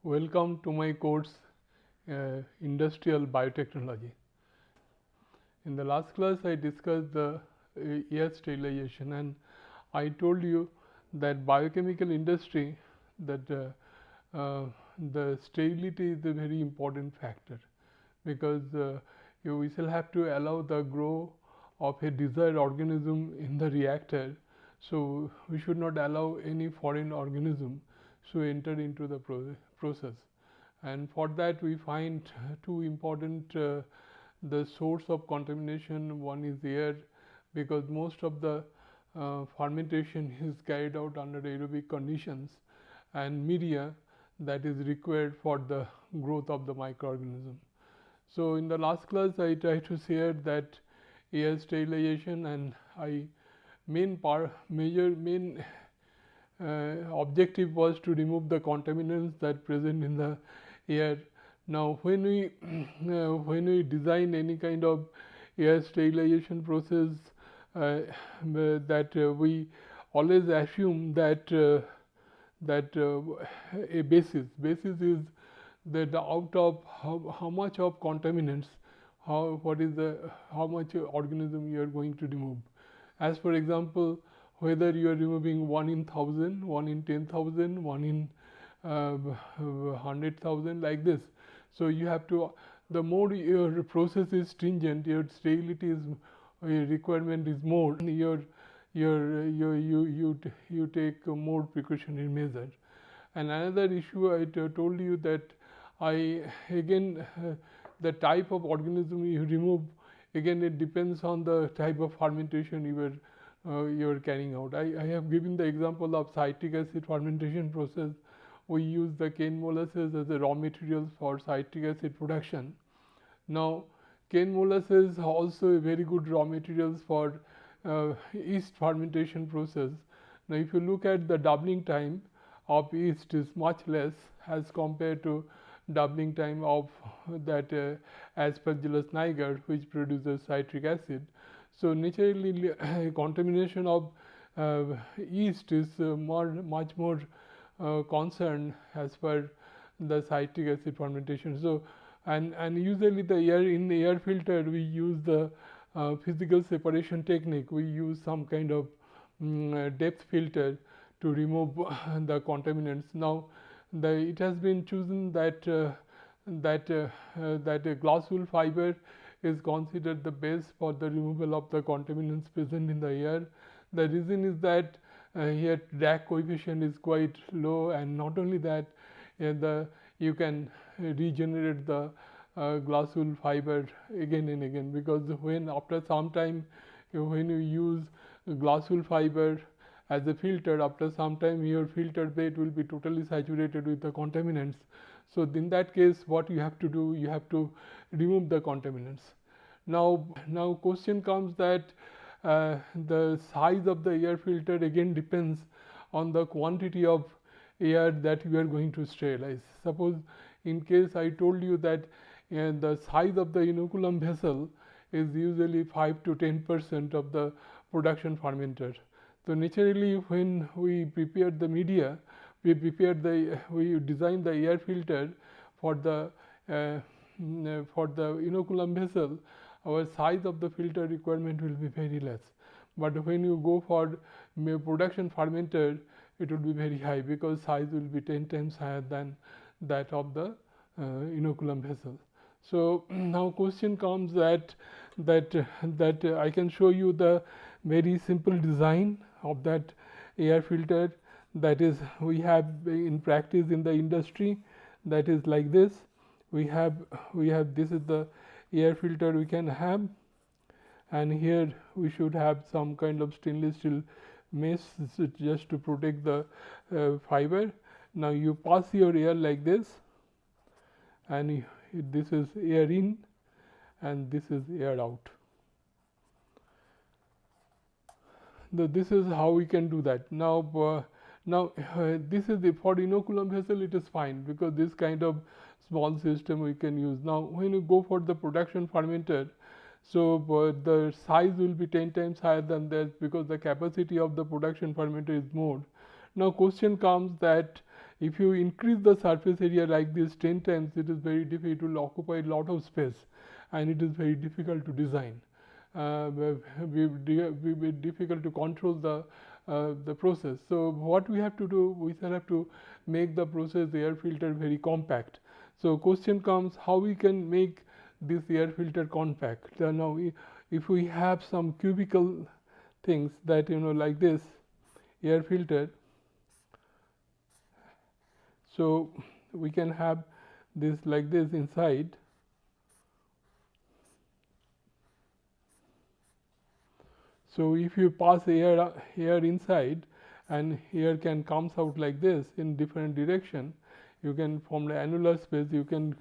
Welcome to my course Industrial Biotechnology. In the last class I discussed the air sterilization, and I told you that biochemical industry that the sterility is a very important factor, because we shall have to allow the growth of a desired organism in the reactor. So we should not allow any foreign organism to enter into the process, and for that we find two important the source of contamination. One is air, because most of the fermentation is carried out under aerobic conditions, and media that is required for the growth of the microorganism. So in the last class I tried to share that air sterilization, and main objective was to remove the contaminants that present in the air. Now when we design any kind of air sterilization process, we always assume that a basis is that out of how much of contaminants, how much organism you are going to remove. As for example, whether you are removing 1 in 1000, 1 in 10,000, 1 in 100,000, like this. So you have to, the more your process is stringent, your sterility is requirement is more, you take more precautionary measure. And another issue I told you that the type of organism you remove, again it depends on the type of fermentation you are carrying out. I have given the example of citric acid fermentation process. We use the cane molasses as a raw material for citric acid production. Now cane molasses also a very good raw materials for yeast fermentation process. Now if you look at the doubling time of yeast is much less as compared to doubling time of that Aspergillus niger, which produces citric acid. So naturally contamination of yeast is much more concerned as per the citric acid fermentation. So and usually the air filter we use the physical separation technique. We use some kind of depth filter to remove the contaminants. Now it has been chosen that a glass wool fiber is considered the best for the removal of the contaminants present in the air. The reason is that here drag coefficient is quite low, and not only that, you can regenerate the glass wool fiber again and again, because when after some time when you use glass wool fiber as a filter, after some time your filter bed will be totally saturated with the contaminants. So in that case what you have to do, you have to remove the contaminants. Now question comes that the size of the air filter again depends on the quantity of air that you are going to sterilize. Suppose in case I told you that the size of the inoculum vessel is usually 5 to 10% of the production fermenter. So naturally when we prepare the media, we design the air filter for the inoculum vessel, our size of the filter requirement will be very less. But when you go for production fermenter, it will be very high, because size will be 10 times higher than that of the inoculum vessel. So now question comes that I can show you the very simple design of that air filter, that is we have in practice in the industry, that is like this. We have this is the air filter we can have, and here we should have some kind of stainless steel mesh just to protect the fiber. Now you pass your air like this, and this is air in and this is air out. This is how we can do that. Now this is for inoculum vessel, it is fine, because this kind of small system we can use. Now when you go for the production fermenter, so the size will be 10 times higher than that, because the capacity of the production fermenter is more. Now question comes that If you increase the surface area like this 10 times, it is very difficult, it will occupy a lot of space and it is very difficult to design. Be difficult to control the process. So what we have to do, we shall have to make the process air filter very compact. So question comes, how we can make this air filter compact. Now if we have some cubical things that like this air filter, so we can have this like this inside. So if you pass air inside and air can comes out like this in different direction, you can from the annular space you can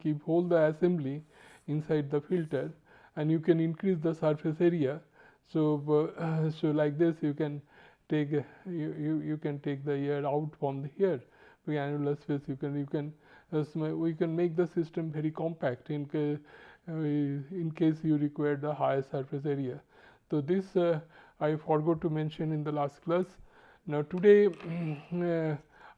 keep hold the assembly inside the filter and you can increase the surface area. So so like this you can take you can take the air out from here. The annular space we can make the system very compact in case you require the higher surface area. So this I forgot to mention in the last class. Now today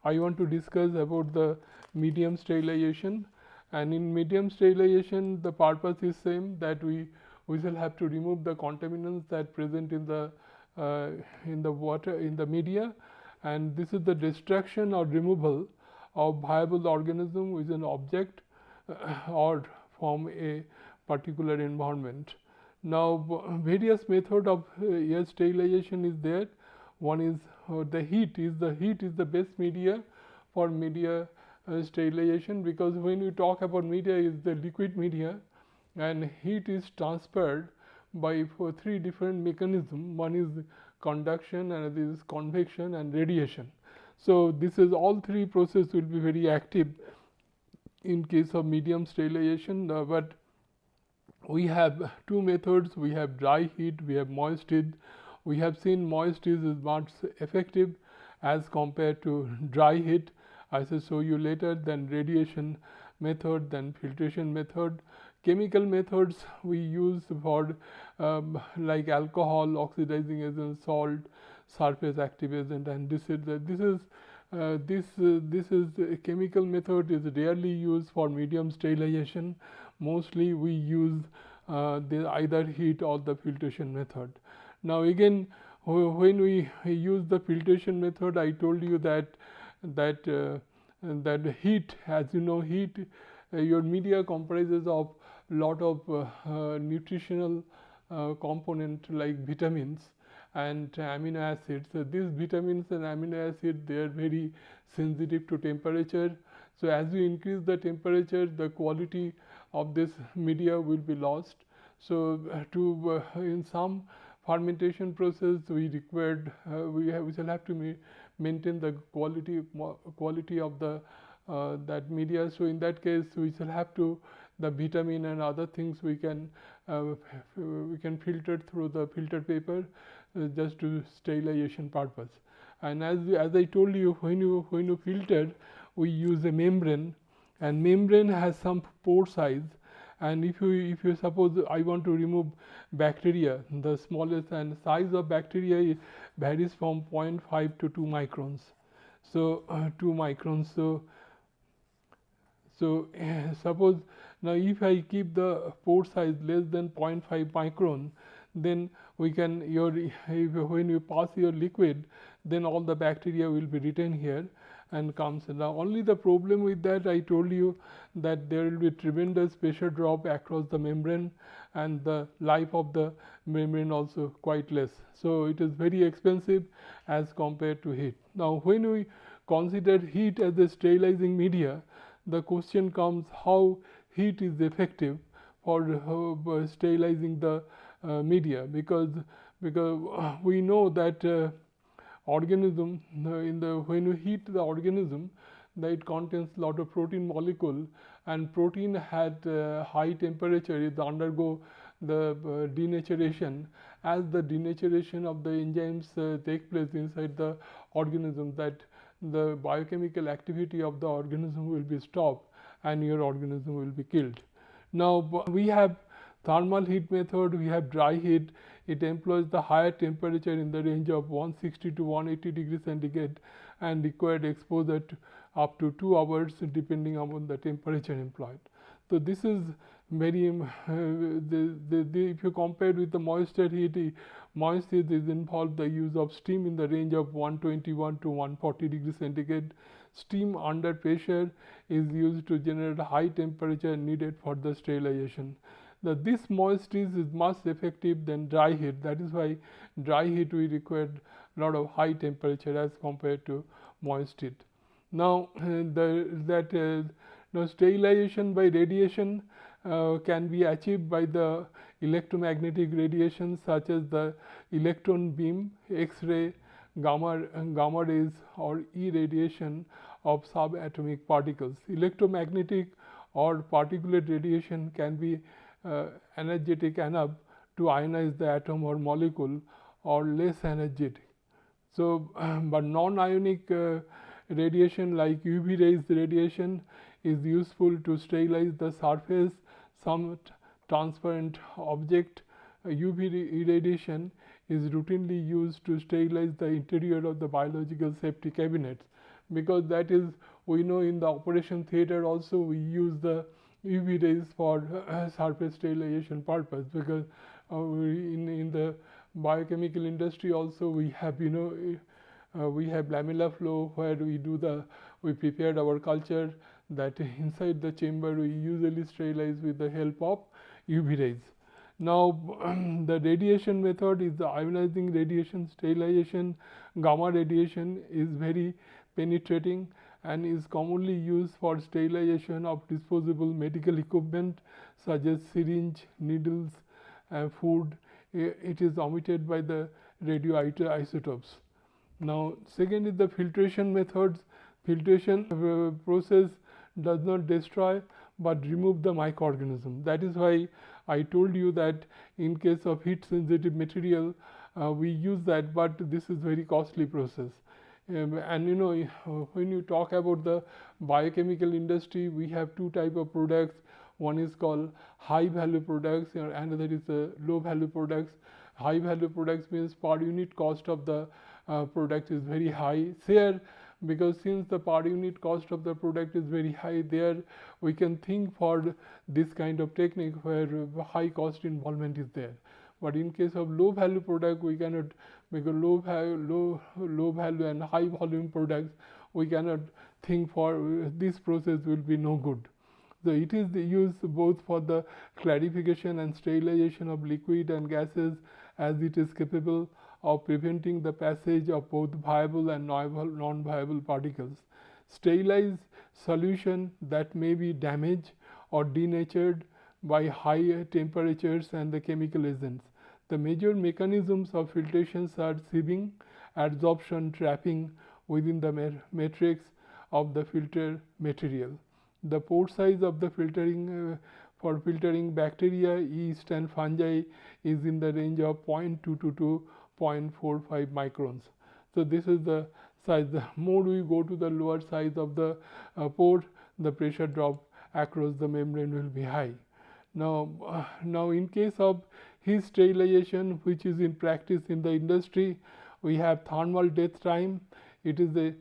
I want to discuss about the medium sterilization, and in medium sterilization the purpose is same, that we shall have to remove the contaminants that present in the water, in the media, and this is the destruction or removal of viable organism with an object or from a particular environment. Now various method of air sterilization is there. One is the heat is the best media for media sterilization, because when we talk about media is the liquid media and heat is transferred by three different mechanisms. One is conduction, and this is convection and radiation. So this is all three processes will be very active in case of medium sterilization, but we have two methods. We have dry heat, we have moist heat. We have seen moist heat is much effective as compared to dry heat. I shall show you later. Then radiation method, then filtration method. Chemical methods we use for like alcohol, oxidizing agent, salt, surface active agent, and this is a chemical method is rarely used for medium sterilization. Mostly we use either heat or the filtration method. Now again, when we use the filtration method, I told you that heat, as you know, heat your media comprises of lot of nutritional component like vitamins and amino acids. So these vitamins and amino acids, they are very sensitive to temperature. So as you increase the temperature, the quality of this media will be lost. So in some fermentation process we required we shall have to maintain the quality of the that media. So in that case we shall have to the vitamin and other things we can filter through the filter paper just to sterilization purpose. And as I told you, when you filter, we use a membrane, and membrane has some pore size. And if you suppose I want to remove bacteria, the smallest and size of bacteria varies from 0.5 to 2 microns. So 2 microns. So suppose now if I keep the pore size less than 0.5 micron, then we can when you pass your liquid, then all the bacteria will be retained here and comes. Now only the problem with that, I told you that there will be tremendous pressure drop across the membrane, and the life of the membrane also quite less. So it is very expensive as compared to heat. Now when we consider heat as a sterilizing media, the question comes how heat is effective for sterilizing the media, because we know that organism when you heat the organism, that it contains a lot of protein molecule, and protein at high temperature is undergo the denaturation. As the denaturation of the enzymes take place inside the organism, that the biochemical activity of the organism will be stopped and your organism will be killed. Now we have thermal heat method, we have dry heat. it employs the higher temperature in the range of 160 to 180 degrees centigrade and required exposure to up to 2 hours depending upon the temperature employed. So this is very if you compare with the moisture heat, moist heat is involved the use of steam in the range of 121 to 140 degrees centigrade. Steam under pressure is used to generate high temperature needed for the sterilization. This moist heat is much effective than dry heat. That is why dry heat we require a lot of high temperature as compared to moist heat. Now, sterilization by radiation can be achieved by the electromagnetic radiation such as the electron beam, X-ray, gamma rays or irradiation of subatomic particles. Electromagnetic or particulate radiation can be energetic enough to ionize the atom or molecule or less energetic. So, but non-ionic radiation like UV rays radiation is useful to sterilize the surface some transparent object. UV irradiation is routinely used to sterilize the interior of the biological safety cabinets, because that is, we know in the operation theater also we use the UV rays for surface sterilization purpose, because in the biochemical industry also we have we have lamellar flow where we prepared our culture that inside the chamber we usually sterilize with the help of UV rays. Now the radiation method is the ionizing radiation sterilization. Gamma radiation is very penetrating and is commonly used for sterilization of disposable medical equipment such as syringe, needles, food. It is emitted by the radioactive isotopes. Now second is the filtration methods. Filtration process does not destroy but remove the microorganism. That is why I told you that in case of heat sensitive material we use that, but this is very costly process. And when you talk about the biochemical industry, we have two type of products. One is called high value products and another is low value products. High value products means per unit cost of the product is very high. Here, because since the per unit cost of the product is very high, there we can think for this kind of technique where high cost involvement is there. But in case of low value product, we cannot, because low value and high volume products, we cannot think for this process will be no good. So it is used both for the clarification and sterilization of liquid and gases, as it is capable of preventing the passage of both viable and non-viable particles. Sterilized solution that may be damaged or denatured by high temperatures and the chemical agents. The major mechanisms of filtrations are sieving, adsorption, trapping within the matrix of the filter material. The pore size of the filtering for filtering bacteria, yeast and fungi is in the range of 0.22 to 0.45 microns. So this is the size. The more we go to the lower size of the pore, the pressure drop across the membrane will be high. Now in case of heat sterilization, which is in practice in the industry, we have thermal death time. It is the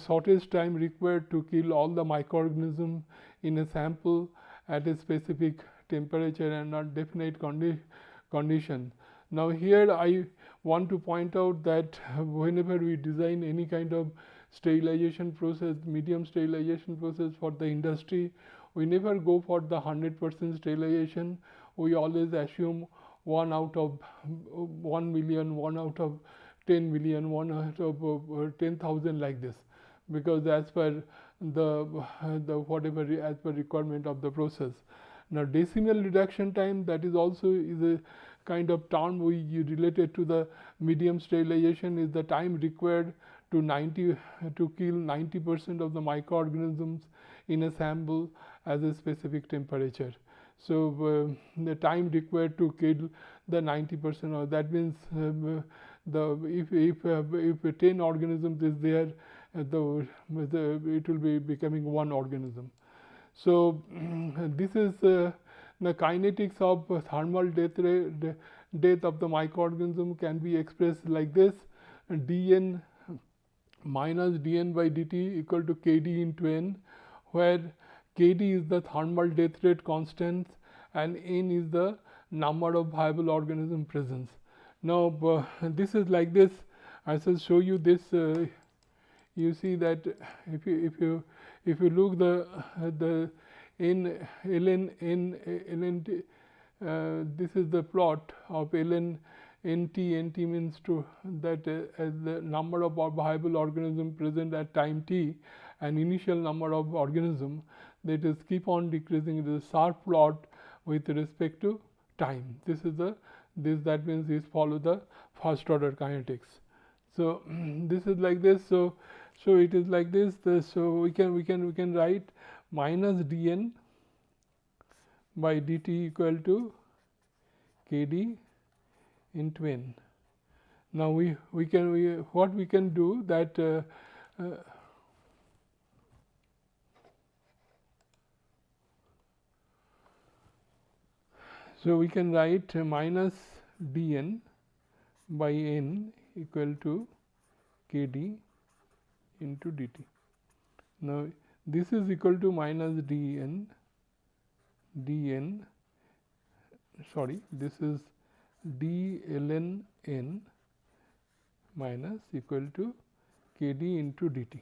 shortest time required to kill all the microorganisms in a sample at a specific temperature and not definite condition. Now here I want to point out that whenever we design any kind of sterilization process, medium sterilization process for the industry, we never go for the 100% sterilization. We always assume 1 out of 1 million, 1 out of 10 million, 1 out of 10,000 like this, because as per the whatever as per requirement of the process. Now decimal reduction time, that is also is a kind of term we related to the medium sterilization, is the time required to kill 90% of the microorganisms in a sample at a specific temperature. So the time required to kill the 90%, or that means if 10 organisms is there, it will be becoming 1 organism. So this is the kinetics of thermal death of the microorganism can be expressed like this: dn minus dn by dt equal to kd into n, where kd is the thermal death rate constant and n is the number of viable organism presence. Now this is like this. I shall show you this. You see that if you look the n ln n ln this is the plot of ln nt. Nt means to that as the number of viable organism present at time t and initial number of organism, that is keep on decreasing. It is a sharp plot with respect to time. This is the that means this follow the first order kinetics. So this is like this. So it is like this. So we can write minus dn by dt equal to kd into n. Now what we can do that so we can write minus dn by n equal to kd into dt. Now this is equal to minus dn sorry, this is d ln n minus equal to kd into dt.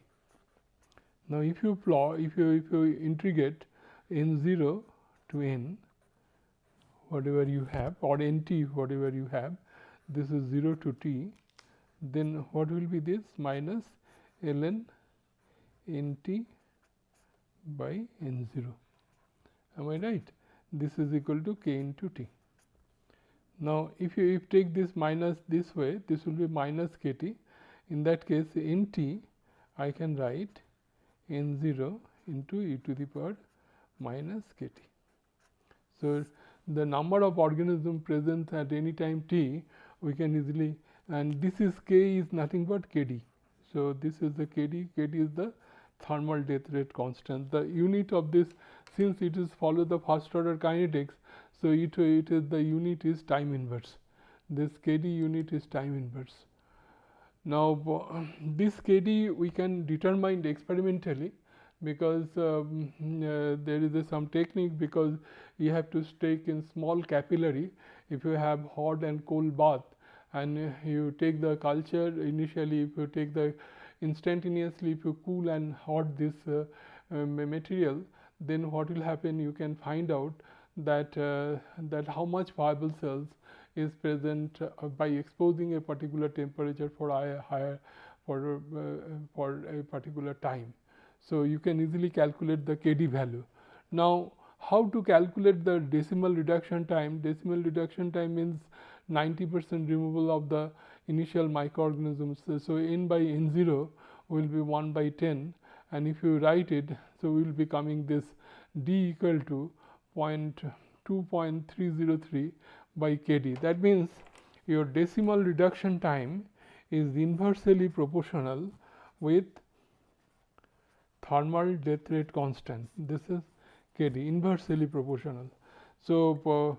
Now if you plot, if you integrate n0 to n whatever you have, or nt whatever you have, this is 0 to t, then what will be this? Minus ln nt by n0. Am I right? This is equal to k into t. Now if you take this minus this way, this will be minus kt. In that case nt I can write n0 into e to the power minus kt. So the number of organisms present at any time t we can easily, and this is k is nothing but kd. So this is the kd. Kd is the thermal death rate constant. The unit of this, since it is follow the first order kinetics, so it is the unit is time inverse. This kd unit is time inverse. Now this kd we can determine experimentally, because there is some technique, because you have to take in small capillary. If you have hot and cold bath and you take the culture initially, if you take the instantaneously, if you cool and hot this material, then what will happen, you can find out that that how much viable cells is present by exposing a particular temperature for higher for a particular time. So you can easily calculate the kd value. Now how to calculate the decimal reduction time? Decimal reduction time means 90% removal of the initial microorganisms. So n by n0 will be 1 by 10, and if you write it, so we will be coming this d equal to 2.303 by kd. That means your decimal reduction time is inversely proportional with thermal death rate constant. This is kd, inversely proportional. So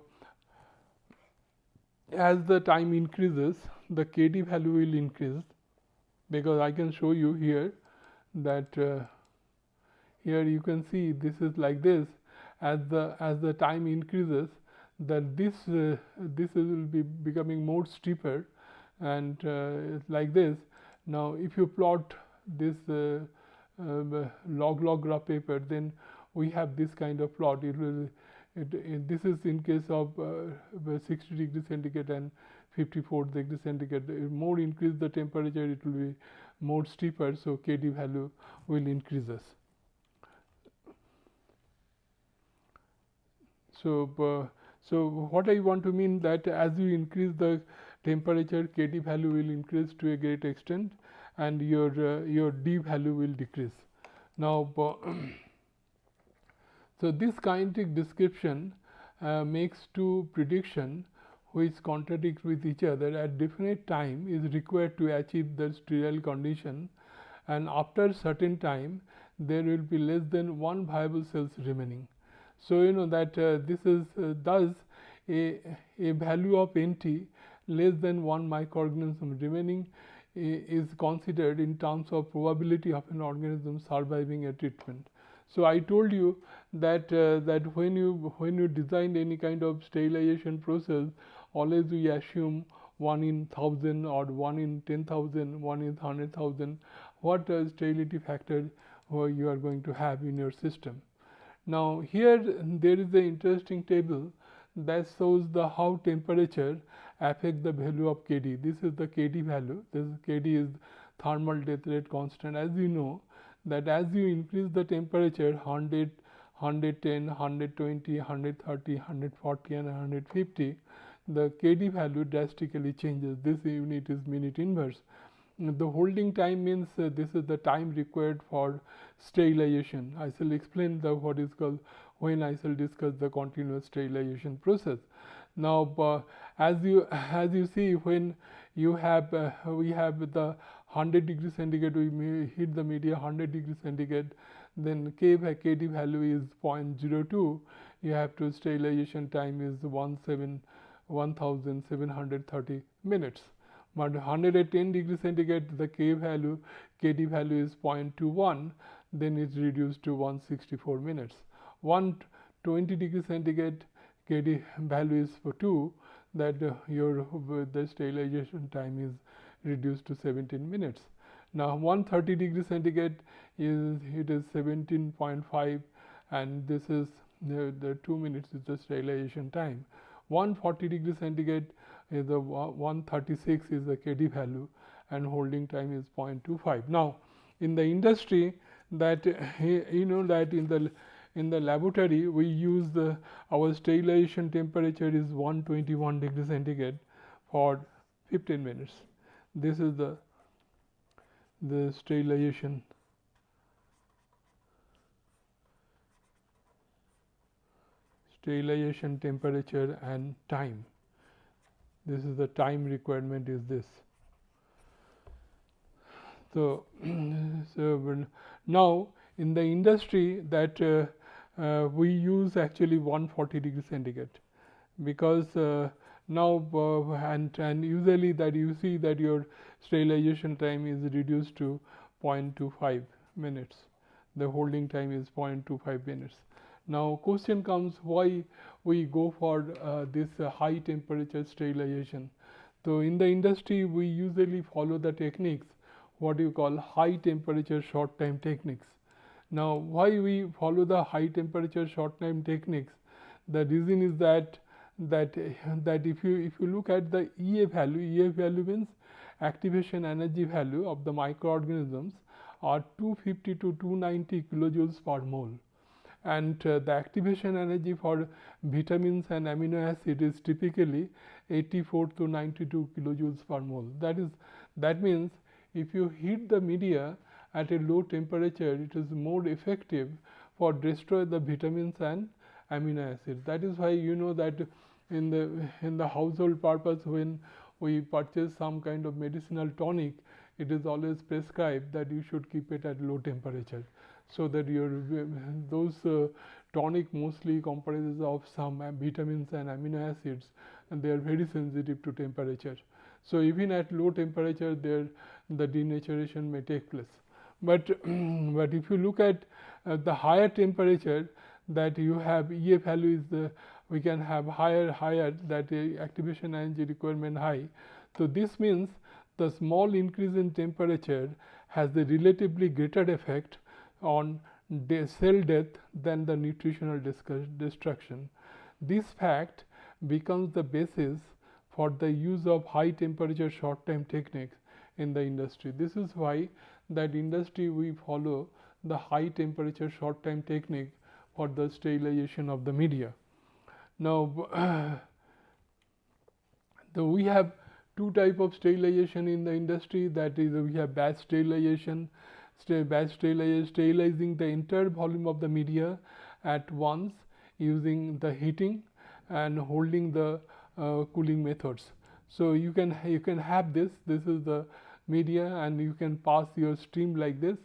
as the time increases, the kd value will increase, because I can show you here that here you can see this is like this. As the time increases, that this will be becoming more steeper, and like this. Now if you plot this log graph paper, then we have this kind of plot. This is in case of 60 degrees centigrade and 54 degrees centigrade. More increase the temperature, it will be more steeper, so kd value will increases. So what I want to mean that as you increase the temperature, kd value will increase to a great extent, and your d value will decrease. Now so this kinetic description makes two prediction which contradict with each other. At definite time is required to achieve the sterile condition, and after certain time there will be less than one viable cells remaining. So you know that this is thus a value of NT less than 1 microorganism remaining is considered in terms of probability of an organism surviving a treatment. So I told you that that when you design any kind of sterilization process, always we assume 1 in 1000 or 1 in 10,000, 1 in 100,000, what sterility factor you are going to have in your system. Now here there is an interesting table that shows the how temperature affect the value of Kd. This is the Kd value. This Kd is thermal death rate constant. As you know that as you increase the temperature 100, 110, 120, 130, 140 and 150, the Kd value drastically changes. This unit is minute inverse. The holding time means this is the time required for sterilization. I shall explain what is called when I shall discuss the continuous sterilization process. Now as you see, when you have we have the 100 degrees centigrade, we heat the media 100 degrees centigrade, then Kd value is 0.02. you have to sterilization time is 1730 minutes. But 110 degrees centigrade, the Kd value is 0.21, then it's reduced to 164 minutes. 120 degrees centigrade, Kd value is for 2, that the sterilization time is reduced to 17 minutes. Now 130 degrees centigrade is 17.5, and this is the 2 minutes is the sterilization time. 140 degrees centigrade is the 136 is the Kd value, and holding time is 0.25. Now in the industry, that you know that in the laboratory we use our sterilization temperature is 121 degrees centigrade for 15 minutes. This is the sterilization temperature and time. This is the time requirement is this. So, now in the industry that we use actually 140 degrees centigrade, because now and usually that you see that your sterilization time is reduced to 0.25 minutes. The holding time is 0.25 minutes. Now question comes, why we go for this high temperature sterilization. So in the industry we usually follow the techniques what you call high temperature short time techniques. Now why we follow the high temperature short time techniques? The reason is that if you look at the EA value means activation energy value of the microorganisms are 250 to 290 kilojoules per mole, and the activation energy for vitamins and amino acid is typically 84 to 92 kilojoules per mole. That means if you heat the media at a low temperature, it is more effective for destroy the vitamins and amino acids. That is why you know that in the household purpose, when we purchase some kind of medicinal tonic, it is always prescribed that you should keep it at low temperature, so that those tonic mostly comprises of some vitamins and amino acids, and they are very sensitive to temperature. So even at low temperature, the denaturation may take place. But but if you look at the higher temperature, that you have EA value is we can have higher that activation energy requirement high. So this means the small increase in temperature has a relatively greater effect on cell death than the nutritional destruction. This fact becomes the basis for the use of high temperature short time techniques in the industry. This is why that industry we follow the high temperature short time technique for the sterilization of the media. Now we have two type of sterilization in the industry, that is we have batch sterilization. Sterilizing the entire volume of the media at once using the heating and holding the cooling methods. So you can have this is the media, and you can pass your stream like this,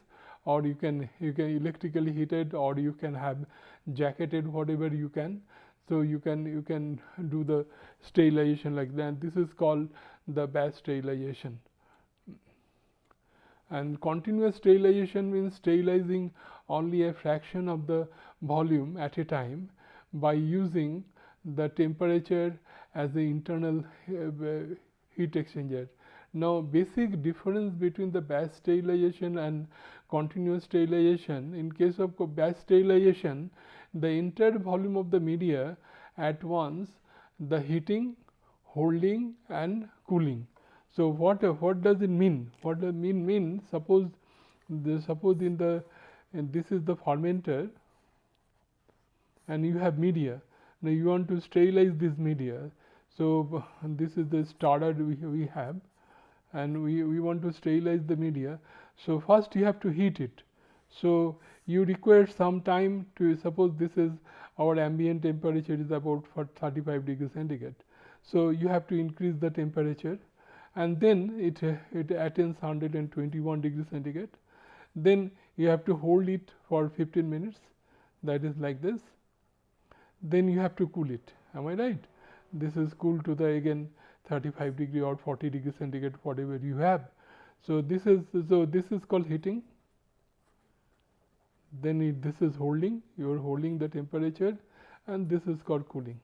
or you can electrically heat it, or you can have jacketed, whatever you can. So you can do the sterilization like that. This is called the batch sterilization. And continuous sterilization means sterilizing only a fraction of the volume at a time by using the temperature as the internal heat exchanger. Now, basic difference between the batch sterilization and continuous sterilization: in case of batch sterilization, the entire volume of the media at once, the heating, holding and cooling. So what does it mean? What does it mean? Suppose this is the fermenter and you have media. Now you want to sterilize this media. So this is the starter we have, and we want to sterilize the media. So first you have to heat it. So you require some time to, suppose this is our ambient temperature is about 35 degrees centigrade. So you have to increase the temperature, and then it attains 121 degrees centigrade. Then you have to hold it for 15 minutes, that is like this. Then you have to cool it. Am I right? This is cooled to the again 35 degree or 40 degrees centigrade, whatever you have. So this is called heating. Then this is holding. You are holding the temperature, and this is called cooling.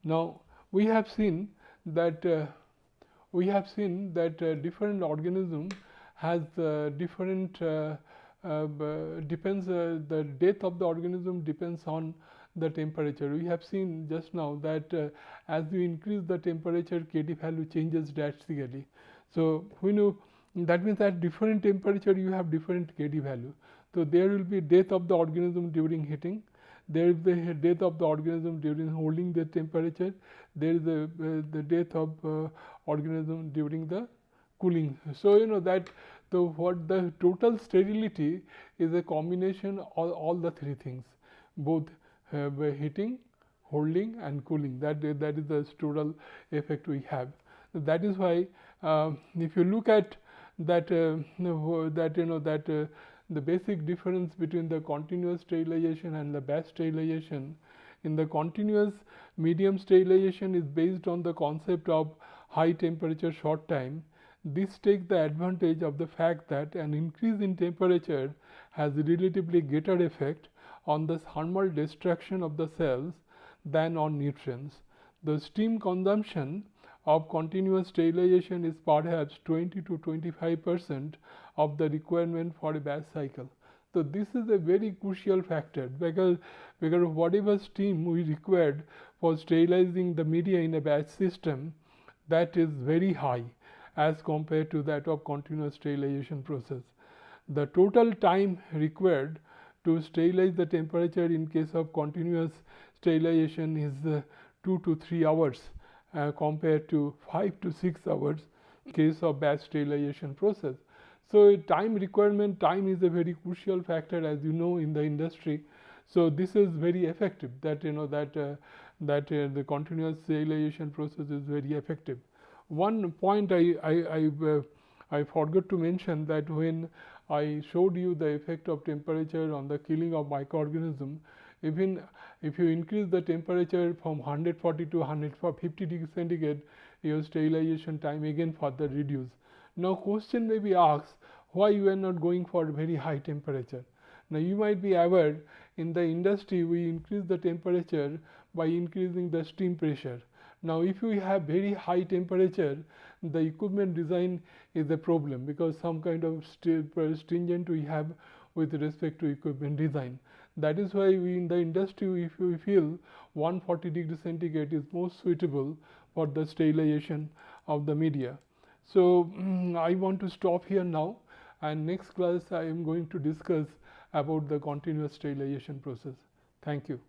Now we have seen that different organism has different depends the death of the organism depends on the temperature. We have seen just now that as you increase the temperature, Kd value changes drastically. So we know that means at different temperature you have different Kd value. So there will be death of the organism during heating. There is the death of the organism during holding the temperature. There is the death of organism during the cooling. So you know that the total sterility is a combination of all the three things, both heating, holding and cooling. That is the total effect we have. That is why if you look at that the basic difference between the continuous sterilization and the batch sterilization. In the continuous, medium sterilization is based on the concept of high temperature short time. This takes the advantage of the fact that an increase in temperature has a relatively greater effect on the thermal destruction of the cells than on nutrients. The steam consumption of continuous sterilization is perhaps 20 to 25% of the requirement for a batch cycle. So this is a very crucial factor, because whatever steam we required for sterilizing the media in a batch system, that is very high as compared to that of continuous sterilization process. The total time required to sterilize the temperature in case of continuous sterilization is 2 to 3 hours compared to 5 to 6 hours in case of batch sterilization process. So time requirement, time is a very crucial factor, as you know, in the industry. So this is very effective, that the continuous sterilization process is very effective. One point I forgot to mention, that when I showed you the effect of temperature on the killing of microorganism, even if you increase the temperature from 140 to 150 degrees centigrade, your sterilization time again further reduce. Now question may be asked, why you are not going for very high temperature? Now you might be aware, in the industry we increase the temperature by increasing the steam pressure. Now if you have very high temperature, the equipment design is a problem, because some kind of stringent we have with respect to equipment design. That is why we in the industry, if we feel 140 degrees centigrade is most suitable for the sterilization of the media. So I want to stop here now, and next class I am going to discuss about the continuous sterilization process. Thank you.